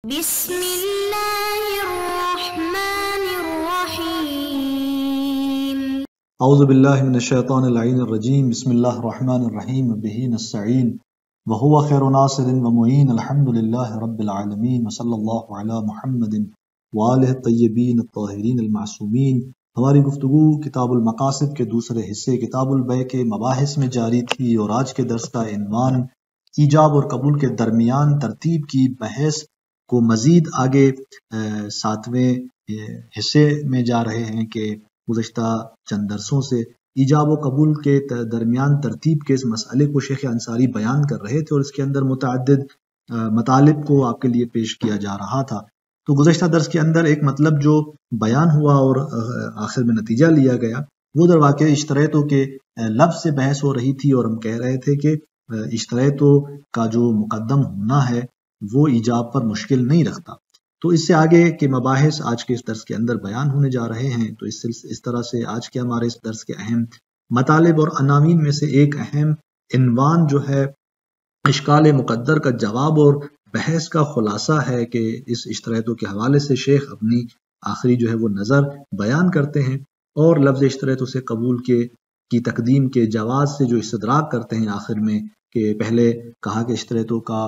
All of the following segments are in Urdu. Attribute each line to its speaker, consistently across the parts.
Speaker 1: بسم اللہ الرحمن الرحیم
Speaker 2: اعوذ باللہ من الشیطان اللعین الرجیم بسم اللہ الرحمن الرحیم بہ نستعین وہو خیر ناصر ومعین الحمد للہ رب العالمین وصلی اللہ علی محمد وآلہ الطیبین الطاہرین المعصومین۔ ہماری گفتگو کتاب المقاصد کے دوسرے حصے کتاب البیع کے مباحث میں جاری تھی، اور آج کے درس کا عنوان ایجاب اور قبول کے درمیان ترتیب کی بحث کو مزید آگے ساتویں حصے میں جا رہے ہیں کہ گزشتہ چند درسوں سے ایجاب و قبول کے درمیان ترتیب کے اس مسئلے کو شیخ انصاری بیان کر رہے تھے، اور اس کے اندر متعدد مطالب کو آپ کے لیے پیش کیا جا رہا تھا۔ تو گزشتہ درس کے اندر ایک مطلب جو بیان ہوا اور آخر میں نتیجہ لیا گیا وہ در واقع اشتریتوں کے لفظ سے بحث ہو رہی تھی، اور ہم کہہ رہے تھے کہ اشتریتوں کا جو مقدم ہونا ہے وہ ایجاب پر مشکل نہیں رکھتا۔ تو اس سے آگے کے مباحث آج کے اس درس کے اندر بیان ہونے جا رہے ہیں۔ تو اس طرح سے آج کے ہمارے اس درس کے اہم مطالب اور عناوین میں سے ایک اہم عنوان جو ہے اشکال مقدر کا جواب اور بحث کا خلاصہ ہے کہ اس اشتریتوں کے حوالے سے شیخ اپنی آخری جو ہے وہ نظر بیان کرتے ہیں، اور لفظ اشتریتوں سے قبول کی تقدیم کے جواز سے جو استدراک کرتے ہیں آخر میں، کہ پہلے کہا کہ اشتریتوں کا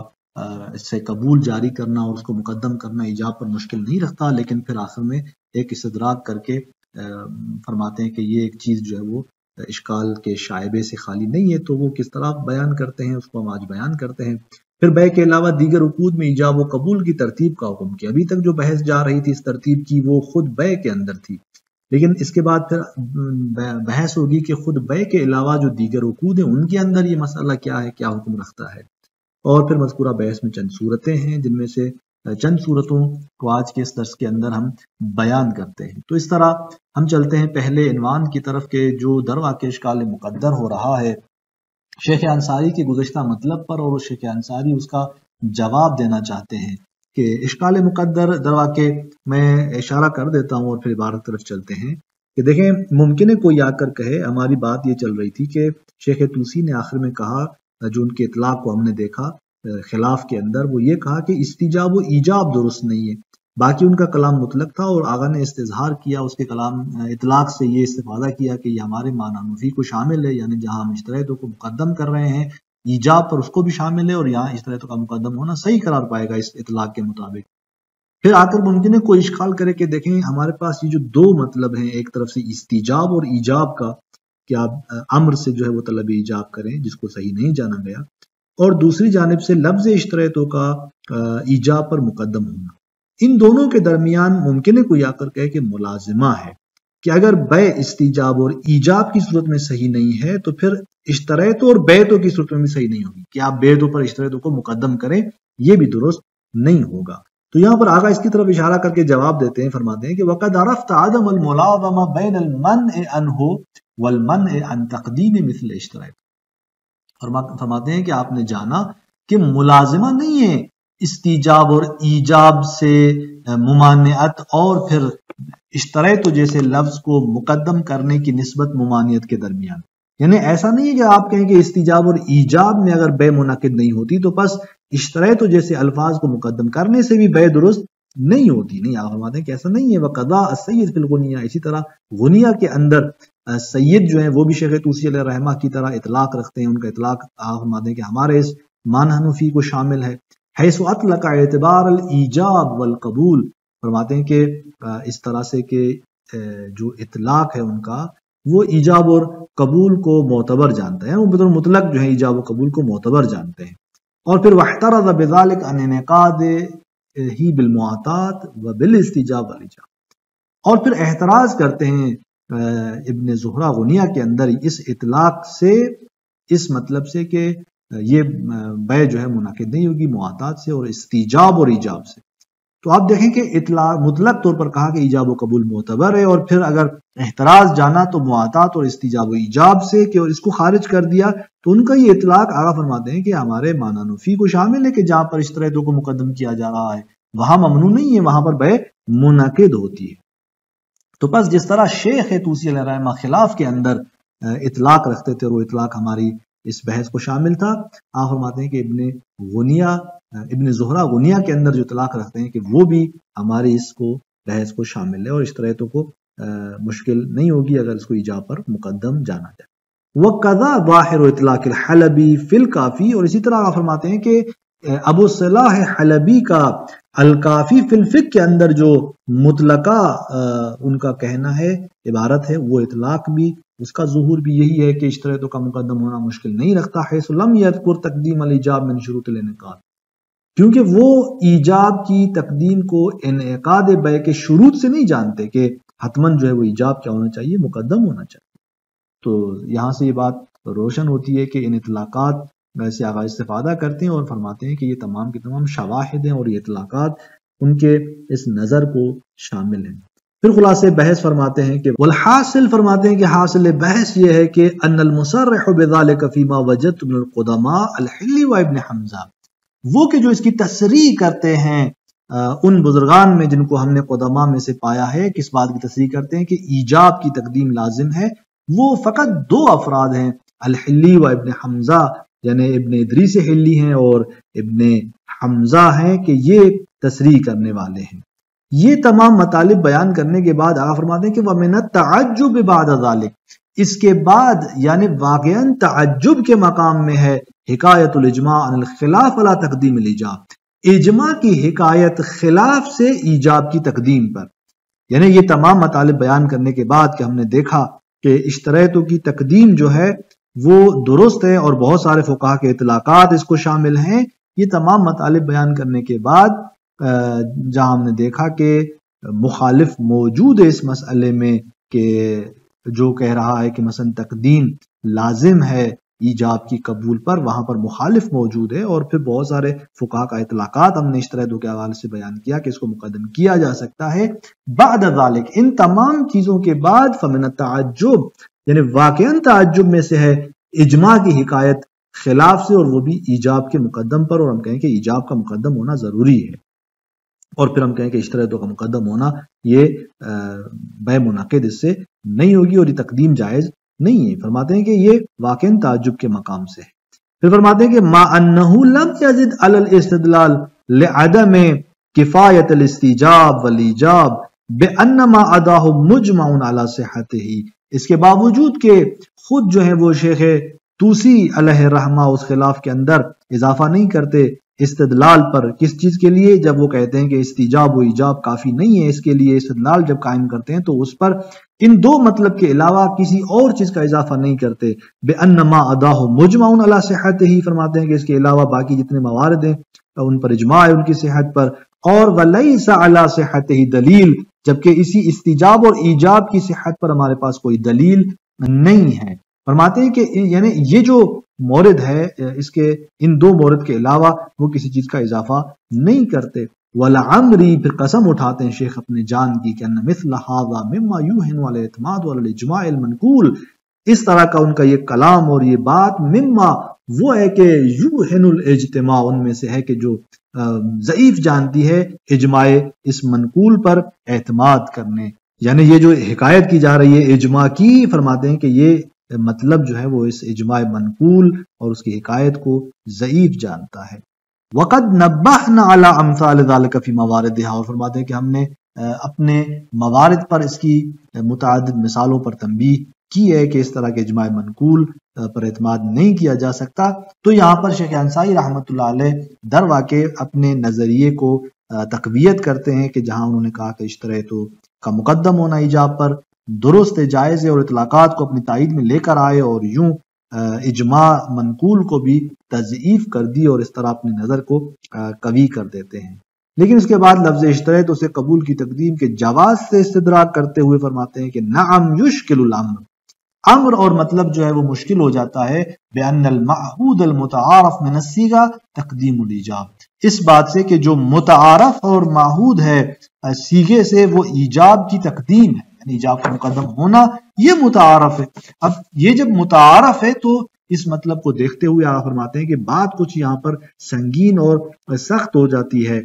Speaker 2: اس سے قبول جاری کرنا اور اس کو مقدم کرنا ایجاب پر مشکل نہیں رکھتا، لیکن پھر آخر میں ایک استدراک کر کے فرماتے ہیں کہ یہ ایک چیز جو ہے وہ اشکال کے شائبے سے خالی نہیں ہے۔ تو وہ کس طرح بیان کرتے ہیں اس کو ہم آج بیان کرتے ہیں۔ پھر بیع کے علاوہ دیگر عقود میں ایجاب و قبول کی ترتیب کا حکم کیا۔ ابھی تک جو بحث جا رہی تھی اس ترتیب کی وہ خود بیع کے اندر تھی، لیکن اس کے بعد پھر بحث ہوگی کہ خود بیع کے علاوہ جو دیگر عقود ہیں ان کے اندر یہ مسئلہ کیا ہے، کیا حکم رکھتا ہے۔ اور پھر مذکورہ بحث میں چند صورتیں ہیں جن میں سے چند صورتوں کو آج کے اس درس کے اندر ہم بیان کرتے ہیں۔ تو اس طرح ہم چلتے ہیں پہلے عنوان کی طرف کہ جو در واقع اشکال مقدر ہو رہا ہے شیخ انصاری کے گزشتہ مطلب پر، اور شیخ انصاری اس کا جواب دینا چاہتے ہیں کہ اشکال مقدر در واقع میں اشارہ کر دیتا ہوں اور پھر عبارت طرف چلتے ہیں کہ دیکھیں ممکن ہے کوئی آ کر کہے، ہماری بات یہ چل رہی تھی کہ شیخ طوسی نے آخر میں کہا، جو ان کے اطلاق کو ہم نے دیکھا خلاف کے اندر، وہ یہ کہا کہ استیجاب و ایجاب درست نہیں ہے۔ باقی ان کا کلام مطلق تھا، اور آغا نے استظہار کیا اس کے کلام اطلاق سے، یہ استفادہ کیا کہ یہ ہمارے معنی نفی کو شامل ہے، یعنی جہاں ہم اشتریتوں کو مقدم کر رہے ہیں ایجاب پر اس کو بھی شامل ہے، اور یہاں اشتریتوں کا مقدم ہونا صحیح قرار پائے گا اس اطلاق کے مطابق۔ پھر آ کر ممکن ہے کوئی اشکال کرے کہ دیکھیں ہمارے پاس یہ جو دو مطلب ہیں، ایک طرف سے استیجاب اور ایجاب کا کہ آپ امر سے جو ہے وہ طلب ایجاب کریں جس کو صحیح نہیں جانا گیا، اور دوسری جانب سے لفظ اشتریتوں کا ایجاب پر مقدم ہونا۔ ان دونوں کے درمیان ممکن ہے کوئی آ کر کہے کہ ملازمہ ہے کہ اگر بیع استیجاب اور ایجاب کی صورت میں صحیح نہیں ہے تو پھر اشتریتوں اور بیعتوں کی صورت میں بھی صحیح نہیں ہوگی، کہ آپ بیعتوں پر اشتریتوں کو مقدم کریں، یہ بھی درست نہیں ہوگا۔ تو یہاں پر آگا اس کی طرف اشارہ کر کے جواب دیتے ہیں، فرماتے ہیں کہ وَقَدْ عَرَفْتَ عَدَمَ الْمُلَازَمَةِ بَيْنَ الْمَنْعِ عَنْهُ وَالْمَنْعِ عَنْ تَقْدِيمِ مِثْلِ اشْتَرَيْتَ۔ فرماتے ہیں کہ آپ نے جانا کہ ملازمہ نہیں ہے استیجاب اور ایجاب سے ممانعت اور پھر اشتریتو جیسے لفظ کو مقدم کرنے کی نسبت ممانعت کے درمیان، یعنی ایسا نہیں ہے کہ آپ کہیں کہ استیجاب اور ایجاب میں اگر بیع منعقد نہیں ہوتی تو بس اشتریتو جیسے الفاظ کو مقدم کرنے سے بھی بیع درست نہیں ہوتی۔ نہیں، آپ فرماتے ہیں کہ ایسا نہیں ہے۔ وَقَضَاءَ السَّيِّدِ فِي الْغُنِيَّةِ، اسی طرح غنیہ کے اندر سید جو ہیں وہ بھی شیخ طوسی علیہ رحمہ کی طرح اطلاق رکھتے ہیں، ان کا اطلاق آپ فرماتے ہیں کہ ہمارے اس معنی نفی کو شامل ہے۔ حیث اطلق اعتبار الایجاب والقبول، فرماتے ہیں کہ اس طرح سے کہ جو اطلاق ہے ان کا وہ ایجاب اور قبول کو معتبر جانتے ہیں، وہ مطلق جو ہے ایجاب و قبول کو معتبر جانتے ہیں۔ اور پھر واحترز بذلک عن انعقاد ہی بالمعاطات وبالاستیجاب والاجاب، اور پھر احتراز کرتے ہیں ابن زہرہ غنیہ کے اندر اس اطلاق سے، اس مطلب سے کہ یہ بیع جو ہے منعقد نہیں ہوگی معاطات سے اور استیجاب اور ایجاب سے۔ تو آپ دیکھیں کہ اطلاق مطلق طور پر کہا کہ ایجاب و قبول معتبر ہے، اور پھر اگر احتراز جانا تو معاطات اور استیجاب و ایجاب سے کہ اس کو خارج کر دیا، تو ان کا یہ اطلاق آگا فرماتے ہیں کہ ہمارے معنی نفی کو شامل ہے کہ جہاں پر اشتریتوں کو مقدم کیا جا رہا ہے وہاں ممنوع نہیں ہے، وہاں پر بیع منعقد ہوتی ہے۔ تو بس جس طرح شیخ طوسی علیہ رحمہ خلاف کے اندر اطلاق رکھتے تھے، اور وہ اطلاق ہماری اس بحث کو شامل تھا۔ آپ فرماتے ہیں کہ ابن زہرہ غنیہ کے اندر جو اطلاق رکھتے ہیں کہ وہ بھی ہماری اس کو بحث کو شامل ہے، اور اشتریتوں کو مشکل نہیں ہوگی اگر اس کو ایجاب پر مقدم جانا جائے۔ وَقَذَا ظَاهِرُ اطلاق الحلبی فی الکافی، اور اسی طرح آپ فرماتے ہیں کہ ابو صلاح حلبی کا الکافی فی الفقہ کے اندر جو مطلقہ ان کا کہنا ہے، عبارت ہے، وہ اطلاق بھی اس کا ظہور بھی یہی ہے کہ اشتریتوں کا مقدم ہونا مشکل نہیں رکھتا، حیث لم یذکر تقدیم الایجاب من شروط الانعقاد، کیونکہ وہ ایجاب کی تقدیم کو انعقاد بیع کے شروط سے نہیں جانتے کہ حتماً جو ہے وہ ایجاب کیا ہونا چاہیے، مقدم ہونا چاہیے۔ تو یہاں سے یہ بات روشن ہوتی ہے کہ ان اطلاقات سے آغاز استفادہ کرتے ہیں اور فرماتے ہیں کہ یہ تمام کے تمام شواہد ہیں اور یہ اطلاقات ان کے اس نظر کو شامل ہیں۔ پھر خلاصے بحث فرماتے ہیں کہ والحاصل، فرماتے ہیں کہ حاصل بحث یہ ہے کہ ان المصرح بذلك فيما وجدت من القدماء الحلی و ابن حمزہ، وہ کہ جو اس کی تصریح کرتے ہیں ان بزرگان میں جن کو ہم نے قدماء میں سے پایا ہے، کس بات کی تصریح کرتے ہیں کہ ایجاب کی تقدیم لازم ہے، وہ فقط دو افراد ہیں، الحلی و ابن حمزہ، یعنی ابن ادریس حلی ہیں اور ابن حمزہ ہیں، کہ یہ تصریح کرنے والے ہیں۔ یہ تمام مطالب بیان کرنے کے بعد آپ فرماتے ہیں کہ وَمِنَ التَّعَجُّبِ بَعْدَ ذَلِكَ، اس کے بعد یعنی واقعاً تعجب کے مقام میں ہے حکایت الاجماع عن الخلاف علی تقدیم الایجاب، اجماع کی حکایت خلاف سے ایجاب کی تقدیم پر۔ یعنی یہ تمام مطالب بیان کرنے کے بعد کہ ہم نے دیکھا کہ اشتریتوں کی تقدیم جو ہے وہ درست ہے اور بہت سارے فقہا کے اطلاقات اس کو شامل ہیں، یہ تمام مطالب بیان کرنے کے بعد جہاں ہم نے دیکھا کہ مخالف موجود ہے اس مسئلے میں کہ جو کہہ رہا ہے کہ مثلا تقدیم لازم ہے ایجاب کی قبول پر، وہاں پر مخالف موجود ہے، اور پھر بہت سارے فقہا کا اطلاقات ہم نے اشتریتوں کے حوالے سے بیان کیا کہ اس کو مقدم کیا جا سکتا ہے۔ بعد ذالک، ان تمام چیزوں کے بعد، فمن التعجب، یعنی واقعاً تعجب میں سے ہے اجماع کی حکایت خلاف سے، اور وہ بھی ایجاب کے مقدم پر، اور ہم کہیں کہ ایجاب کا مقدم ہونا ضروری ہے، اور پھر ہم کہیں کہ اشتریتوں کا مقدم ہونا یہ بیع منعقد اس سے نہیں ہوگی اور یہ تقدیم جائز نہیں ہے۔ فرماتے ہیں کہ یہ واقعاً تعجب کے مقام سے ہے۔ پھر فرماتے ہیں کہ ما انہ لم یزد علی الاستدلال لعدم کفایت الاستیجاب والیجاب بان ما اداہ مجمع علی صحتہ، اس کے باوجود کہ خود جو ہے وہ شیخ توسی علیہ الرحمہ اس خلاف کے اندر اضافہ نہیں کرتے استدلال پر، کس چیز کے لیے؟ جب وہ کہتے ہیں کہ استیجاب و ایجاب کافی نہیں ہے اس کے لیے، استدلال جب قائم کرتے ہیں تو اس پر ان دو مطلب کے علاوہ کسی اور چیز کا اضافہ نہیں کرتے۔ بِأَنَّ مَا أَدَاهُ مُجْمَعٌ عَلَى صِحَّتِهِ، فرماتے ہیں کہ اس کے علاوہ باقی جتنے موارد ہیں ان پر اجماع ہے ان کی صحت پر، اور وَلَيْسَ عَلَى صِحَّتِهِ دلیل، جبکہ اسی استیجاب اور ایجاب کی صحت پر ہمارے پاس کوئی دلیل نہیں ہے۔ فرماتے ہیں کہ یعنی یہ جو مورد ہے اس کے ان دو مورد کے علاوہ وہ کسی چیز کا اضافہ نہیں کرتے۔ وَلَعَمْرِي، پھر قسم اٹھاتے ہیں شیخ اپنے جان کی کہ أَنَّ مِثْلَ هَذَا مِمَّا يُوهِنُ عَلَى الْاعْتِمَادِ وَعَلَى الْإِجْمَاعِ الْمَنْقُولِ، اس طرح کا ان کا یہ کلام اور یہ بات مما وہ ہے کہ یوہن الاجتماع، ان میں سے ہے کہ جو ضعیف جانتی ہے اجماع اس منقول پر اعتماد کرنے، یعنی یہ جو حکایت کی جا رہی ہے اجماع کی، فرماتے ہیں کہ یہ مطلب جو ہے وہ اس اجماع منقول اور اس کی حکایت کو ضعیف جانتا ہے۔ وقد نبہنا علی امثال ذلک فی مواردها، اور فرماتے ہیں کہ ہم نے اپنے موارد پر اس کی متعدد مثالوں پر تنبیہ کی ہے کہ اس طرح کے اجماع منقول پر اعتماد نہیں کیا جا سکتا۔ تو یہاں پر شیخ انصاری رحمۃ اللہ علیہ در واقع اپنے نظریے کو تقویت کرتے ہیں کہ جہاں انہوں نے کہا کہ اشتریتوں کا مقدم ہونا ایجاب پر درست جائز ہے، اور اطلاقات کو اپنی تائید میں لے کر آئے اور یوں اجماع منقول کو بھی تضعیف کر دی اور اس طرح اپنی نظر کو قوی کر دیتے ہیں۔ لیکن اس کے بعد لفظ اشتریت اسے قبول کی تقدیم کے جواز سے استدراک کرتے ہوئے فرماتے ہیں کہ نعم یشکل الامر، امر اور مطلب جو ہے وہ مشکل ہو جاتا ہے، بأن المعہود المتعارف من الصیغہ تقدیم الایجاب، اس بات سے کہ جو متعارف اور معہود ہے صیغے سے وہ ایجاب کی تقدیم ہے، یعنی ایجاب کا مقدم ہونا یہ متعارف ہے۔ اب یہ جب متعارف ہے تو اس مطلب کو دیکھتے ہوئے آپ فرماتے ہیں کہ بات کچھ یہاں پر سنگین اور سخت ہو جاتی ہے۔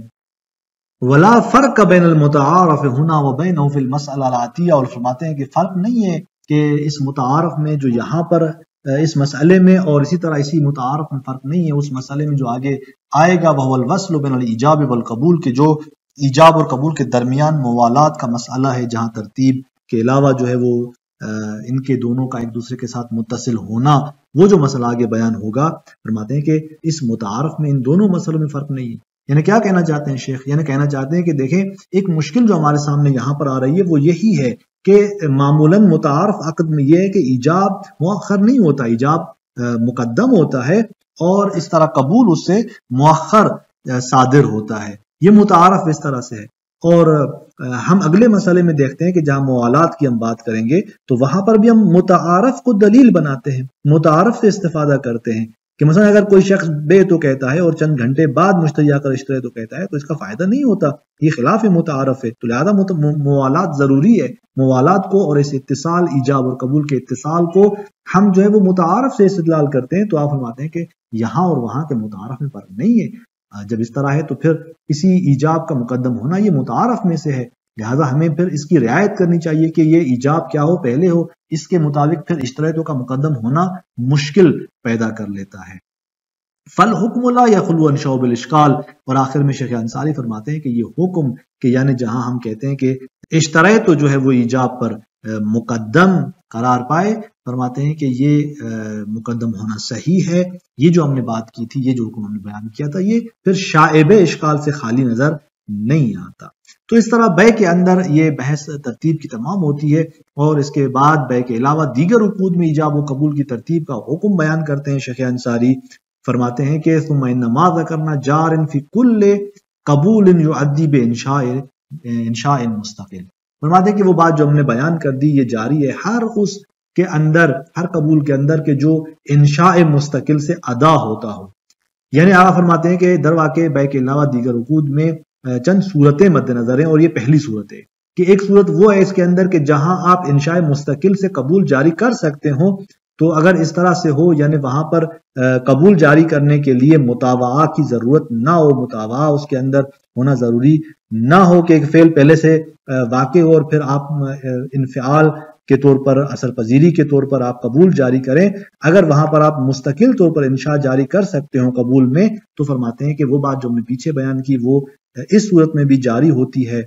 Speaker 2: ولا فرق بین المتعارف ہنا وبینہ فی المسئلہ العاتیہ، اور فرماتے ہیں کہ فرق نہیں ہے کہ اس متعارف میں جو یہاں پر اس مسئلے میں، اور اسی طرح اسی متعارف میں فرق نہیں ہے اس مسئلے میں جو آگے آئے گا، وہ الوصل بین الایجاب والقبول، کے جو ایجاب اور قبول کے درمیان موالات کا مسئلہ ہے، جہاں ترتیب کے علاوہ جو ہے وہ ان کے دونوں کا ایک دوسرے کے ساتھ متصل ہونا، وہ جو مسئلہ آگے بیان ہوگا، فرماتے ہیں کہ اس متعارف میں ان دونوں مسئلوں میں فرق نہیں ہے۔ یعنی کیا کہنا چاہتے ہیں شیخ؟ یعنی کہنا چاہتے ہیں کہ دیکھیں ایک مشکل جو ہمارے سامنے یہاں پر آ رہی ہے وہ یہی ہے کہ معمولاً متعارف عقد میں یہ ہے کہ ایجاب مؤخر نہیں ہوتا، ایجاب مقدم ہوتا ہے، اور اس طرح قبول اس سے مؤخر صادر ہوتا ہے۔ یہ متعارف اس طرح سے ہے۔ اور ہم اگلے مسئلے میں دیکھتے ہیں کہ جہاں موالات کی ہم بات کریں گے تو وہاں پر بھی ہم متعارف کو دلیل بناتے ہیں، متعارف سے استفادہ کرتے ہیں، کہ مثلا اگر کوئی شخص بے تو کہتا ہے اور چند گھنٹے بعد مشتری آ کر اشترے تو کہتا ہے، تو اس کا فائدہ نہیں ہوتا، یہ خلاف متعارف ہے۔ تو لہذا موالات ضروری ہے، موالات کو اور اس اتصال، ایجاب اور قبول کے اتصال کو ہم جو ہے وہ متعارف سے استدلال کرتے ہیں۔ تو آپ فرماتے ہیں کہ یہاں اور وہاں کے متعارف میں فرق نہیں ہے۔ جب اس طرح ہے تو پھر اسی ایجاب کا مقدم ہونا یہ متعارف میں سے ہے، لہذا ہمیں پھر اس کی رعایت کرنی چاہیے کہ یہ ایجاب کیا ہو پہلے ہو، اس کے مطابق پھر اشتراطوں کا مقدم ہونا مشکل پیدا کر لیتا ہے۔ فالحکم لا یخلو عن شعب الاشکال، اور آخر میں شیخ انصاری فرماتے ہیں کہ یہ حکم کہ یعنی جہاں ہم کہتے ہیں کہ اشتراط جو ہے وہ ایجاب پر مقدم قرار پائے، فرماتے ہیں کہ یہ مقدم ہونا صحیح ہے۔ یہ جو ہم نے بات کی تھی، یہ جو حکم ہم نے بیان کیا تھا، یہ پھر شائب اشکال سے خالی نظر نہیں آتا۔ تو اس طرح بے کے اندر یہ بحث ترتیب کی تمام ہوتی ہے، اور اس کے بعد بے کے علاوہ دیگر عقود میں ایجاب و قبول کی ترتیب کا حکم بیان کرتے ہیں شیخ انصاری۔ فرماتے ہیں کہ ثم انما ذکرنا جار فی کل قبول یعدی بانشاء مستقل، فرماتے ہیں کہ وہ بات جو ہم نے بیان کر دی یہ جاری ہے ہر اس کے اندر، ہر قبول کے اندر کے جو انشاء مستقل سے ادا ہوتا ہو۔ یعنی آپ فرماتے ہیں کہ در واقع بے کے علاوہ دیگر عقود میں چند صورتیں مد نظر ہیں، اور یہ پہلی صورت ہے کہ ایک صورت وہ ہے اس کے اندر کہ جہاں آپ انشاء مستقل سے قبول جاری کر سکتے ہوں، تو اگر اس طرح سے ہو یعنی وہاں پر قبول جاری کرنے کے لیے مطابعہ کی ضرورت نہ ہو، مطابعہ اس کے اندر ہونا ضروری نہ ہو کہ ایک فعل پہلے سے واقع ہو اور پھر آپ انفعال کے طور پر، اثر پذیری کے طور پر آپ قبول جاری کریں، اگر وہاں پر آپ مستقل طور پر انشاء جاری کر سکتے ہوں قبول میں، تو فرماتے ہیں کہ وہ بات جو ہم نے پیچھے بیان کی وہ اس صورت میں بھی جاری ہوتی ہے،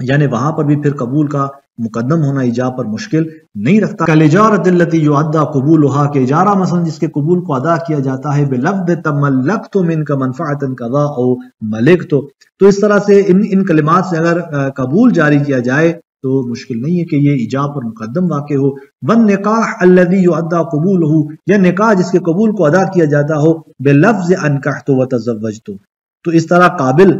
Speaker 2: یعنی وہاں پر بھی پھر قبول کا مقدم ہونا ایجاب پر مشکل نہیں رکھتا۔ کالاجارۃ التی یعدی قبولها، کہ اجارہ مثلا جس کے قبول کو ادا کیا جاتا ہے بلفظ تملکت منک منفعۃ کذا او ملکت، تو اس طرح سے ان کلمات سے اگر قبول جاری کیا جائے تو مشکل نہیں ہے کہ یہ ایجاب پر مقدم واقع ہو۔ والنکاح الذی یعدی قبولہ، یا نکاح جس کے قبول کو ادا کیا جاتا ہو بلفظ انکحت وتزوجت، تو اس طرح قابل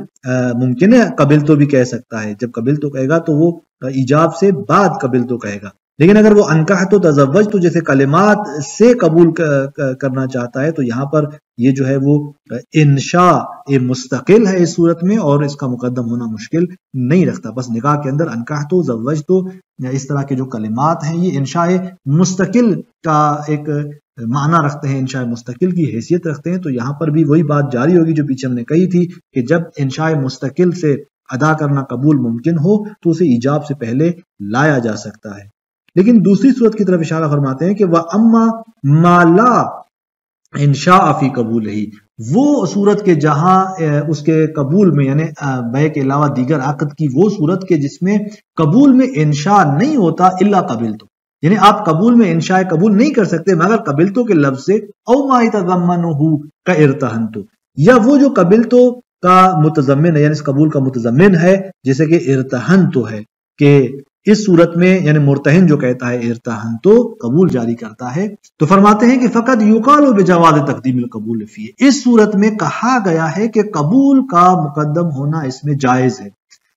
Speaker 2: ممکن ہے قبل تو بھی کہہ سکتا ہے، جب قبل تو کہے گا تو وہ ایجاب سے بعد قبل تو کہے گا، لیکن اگر وہ انکحت و تزوج تو جیسے کلمات سے قبول کرنا چاہتا ہے تو یہاں پر یہ جو ہے وہ انشاء مستقل ہے اس صورت میں، اور اس کا مقدم ہونا مشکل نہیں رکھتا۔ بس نکاح کے اندر انکحت و زوجت اس طرح کے جو کلمات ہیں یہ انشاء مستقل کا ایک معنی رکھتے ہیں، انشاء مستقل کی حیثیت رکھتے ہیں، تو یہاں پر بھی وہی بات جاری ہوگی جو پیچھے ہم نے کہی تھی کہ جب انشاء مستقل سے ادا کرنا قبول ممکن ہو تو اسے ایجاب سے پہلے لایا جا سکتا ہے۔ لیکن دوسری صورت کی طرف اشارہ فرماتے ہیں کہ وَأَمَّا مَا لَا انشاء فی قبول ہی، وہ صورت کے جہاں اس کے قبول میں یعنی بے کے علاوہ دیگر عقد کی وہ صورت کے جس میں قبول میں انشاء نہیں ہوتا الا قبلتو، یعنی آپ قبول میں انشاء قبول نہیں کر سکتے مگر قبلتو کے لفظ سے، او ما یتضمنہ کا ارتہنتو، یا وہ جو قبلتو کا متضمن ہے یعنی اس قبول کا متضمن ہے جیسے کہ ارتہنتو ہے، کہ اس صورت میں یعنی مرتہن جو کہتا ہے ارتہن تو قبول جاری کرتا ہے، تو فرماتے ہیں کہ فقط یقال بجواز تقدیم القبول فی، اس صورت میں کہا گیا ہے کہ قبول کا مقدم ہونا اس میں جائز ہے،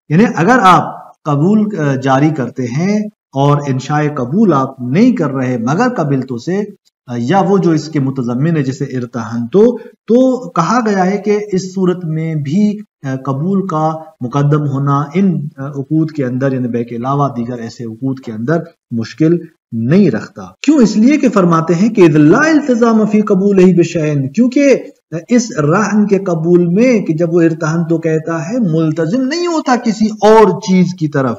Speaker 2: یعنی اگر آپ قبول جاری کرتے ہیں اور انشاء قبول آپ نہیں کر رہے مگر قبلتو سے، یا وہ جو اس کے متضمن ہے جیسے ارتہن تو کہا گیا ہے کہ اس صورت میں بھی قبول کا مقدم ہونا ان عقود کے اندر یعنی بے کے علاوہ دیگر ایسے عقود کے اندر مشکل نہیں رکھتا۔ کیوں؟ اس لیے کہ فرماتے ہیں کہ لا التزام فی قبول ہی بشیء، کیونکہ اس رہن کے قبول میں کہ جب وہ ارتہن تو کہتا ہے ملتزم نہیں ہوتا کسی اور چیز کی طرف،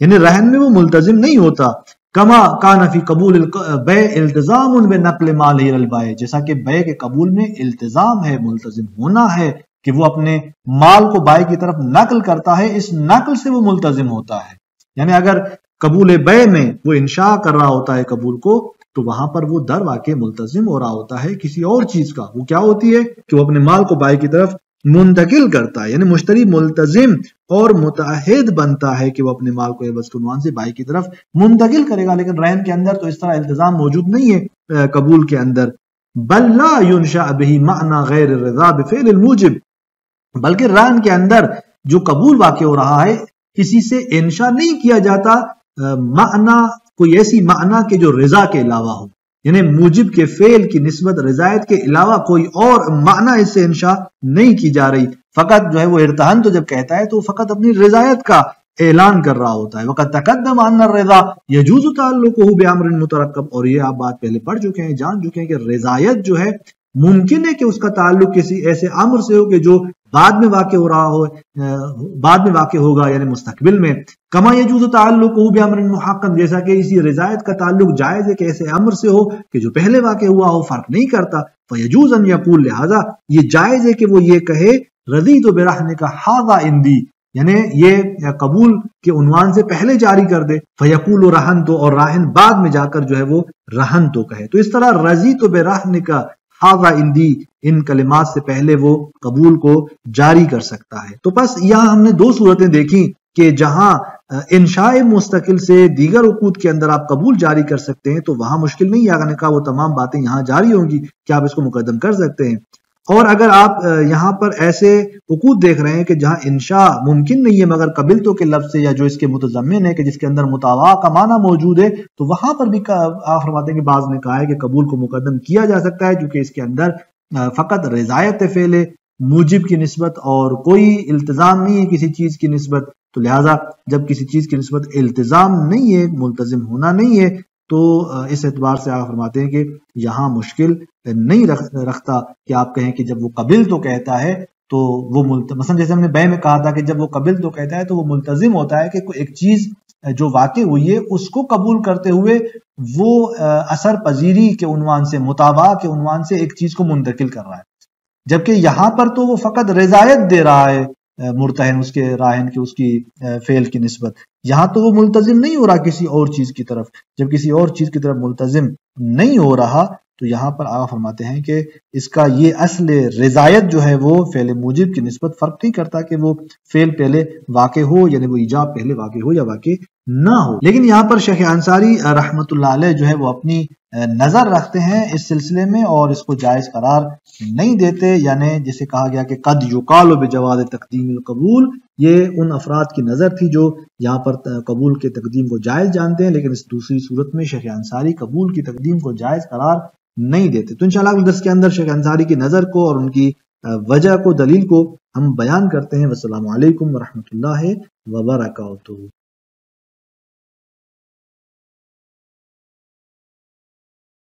Speaker 2: یعنی رہن میں وہ ملتزم نہیں ہوتا کما کان فی قبول البیع التزام بنقل مال الى البائع، جیسا کہ بیع کے قبول میں التزام ہے، ملتزم ہونا ہے کہ وہ اپنے مال کو بائع کی طرف نقل کرتا ہے، اس نقل سے وہ ملتزم ہوتا ہے۔ یعنی اگر قبول بیع میں وہ انشاء کر رہا ہوتا ہے قبول کو، تو وہاں پر وہ در واقع ملتزم ہو رہا ہوتا ہے کسی اور چیز کا۔ وہ کیا ہوتی ہے کہ وہ اپنے مال کو بائع کی طرف منتقل کرتا ہے، یعنی مشتری ملتزم اور متعہد بنتا ہے کہ وہ اپنے مال کو عوض کے عنوان سے بائع کی طرف منتقل کرے گا۔ لیکن رہن کے اندر تو اس طرح التزام موجود نہیں ہے قبول کے اندر۔ بل لا ينشأ به معنى غیر الرضا بفعل الموجب، بلکہ رہن کے اندر جو قبول واقع ہو رہا ہے کسی سے انشاء نہیں کیا جاتا معنی، کوئی ایسی معنی کہ جو رضا کے علاوہ ہو، یعنی موجب کے فعل کی نسبت رضایت کے علاوہ کوئی اور معنی اس سے انشاء نہیں کی جا رہی۔ فقط جو ہے وہ ارتہن تو جب کہتا ہے تو فقط اپنی رضایت کا اعلان کر رہا ہوتا ہے۔ وقت تقدم ان الرضا یجوز تعلقہ بامر مترکب، اور یہ آپ بات پہلے پڑھ چکے ہیں، جان چکے ہیں کہ رضایت جو ہے ممکن ہے کہ اس کا تعلق کسی ایسے امر سے ہو کہ جو بعد میں واقع ہو رہا ہو، بعد میں واقع ہوگا یعنی مستقبل میں۔ کما یجوز تعلقہ بامر محقق، جیسا کہ اسی رضایت کا تعلق جائز ہے کہ ایسے امر سے ہو کہ جو پہلے واقع ہوا ہو، فرق نہیں کرتا۔ فیجوز ان یقول، لہذا یہ جائز ہے کہ وہ یہ کہے رضیت برہنک ھذا عندی، یعنی یہ قبول کے عنوان سے پہلے جاری کر دے، فیقول رہن تو، اور راہن بعد میں جا کر جو ہے وہ رہن تو کہے۔ تو اس طرح رضیت برہنک ھذا عندی ان کلمات سے پہلے وہ قبول کو جاری کر سکتا ہے۔ تو بس یہاں ہم نے دو صورتیں دیکھی کہ جہاں انشاء مستقل سے دیگر عقود کے اندر آپ قبول جاری کر سکتے ہیں تو وہاں مشکل نہیں ہے، نے کہا وہ تمام باتیں یہاں جاری ہوں گی کہ آپ اس کو مقدم کر سکتے ہیں۔ اور اگر آپ یہاں پر ایسے عقود دیکھ رہے ہیں کہ جہاں انشاء ممکن نہیں ہے مگر قبلتو کے لفظ سے، یا جو اس کے متضمن ہے کہ جس کے اندر مطاوع کا معنی موجود ہے، تو وہاں پر بھی آپ فرماتے ہیں کہ بعض نے کہا ہے کہ قبول کو مقدم کیا جا سکتا ہے، کیونکہ اس کے اندر فقط رضایت فعل موجب کی نسبت اور کوئی التزام نہیں ہے کسی چیز کی نسبت۔ تو لہٰذا جب کسی چیز کی نسبت التزام نہیں ہے، ملتزم ہونا نہیں ہے، تو اس اعتبار سے آپ فرماتے ہیں کہ یہاں مشکل نہیں رکھتا کہ آپ کہیں کہ جب وہ قبل تو کہتا ہے تو وہ مثلا جیسے ہم نے بیع میں کہا تھا کہ جب وہ قبل تو کہتا ہے تو وہ ملتزم ہوتا ہے کہ کوئی ایک چیز جو واقع ہوئی ہے اس کو قبول کرتے ہوئے وہ اثر پذیری کے عنوان سے، مطابع کے عنوان سے ایک چیز کو منتقل کر رہا ہے، جبکہ یہاں پر تو وہ فقط رضایت دے رہا ہے مرتہن اس کے راہن کی اس کی فعل کی نسبت، یہاں تو وہ ملتزم نہیں ہو رہا کسی اور چیز کی طرف۔ جب کسی اور چیز کی طرف ملتزم نہیں ہو رہا تو یہاں پر آپ فرماتے ہیں کہ اس کا یہ اصل رضایت جو ہے وہ فعل موجب کی نسبت فرق نہیں کرتا کہ وہ فعل پہلے واقع ہو، یعنی وہ ایجاب پہلے واقع ہو یا واقع نہ ہو۔ لیکن یہاں پر شیخ انصاری رحمت اللہ علیہ جو ہے وہ اپنی نظر رکھتے ہیں اس سلسلے میں اور اس کو جائز قرار نہیں دیتے، یعنی جسے کہا گیا کہ قد یقال بجواز تقدیم القبول، یہ ان افراد کی نظر تھی جو یہاں پر قبول کے تقدیم کو جائز جانتے ہیں، لیکن اس دوسری صورت میں شیخ انصاری قبول کی تقدیم کو جائز قرار نہیں دیتے۔ تو انشاءاللہ اگلے درس کے اندر شیخ انصاری کی نظر کو اور ان کی وجہ کو، دلیل کو ہم بیان کرتے ہیں۔ والسلام علیکم ورحمۃ اللہ وبرکاتہ۔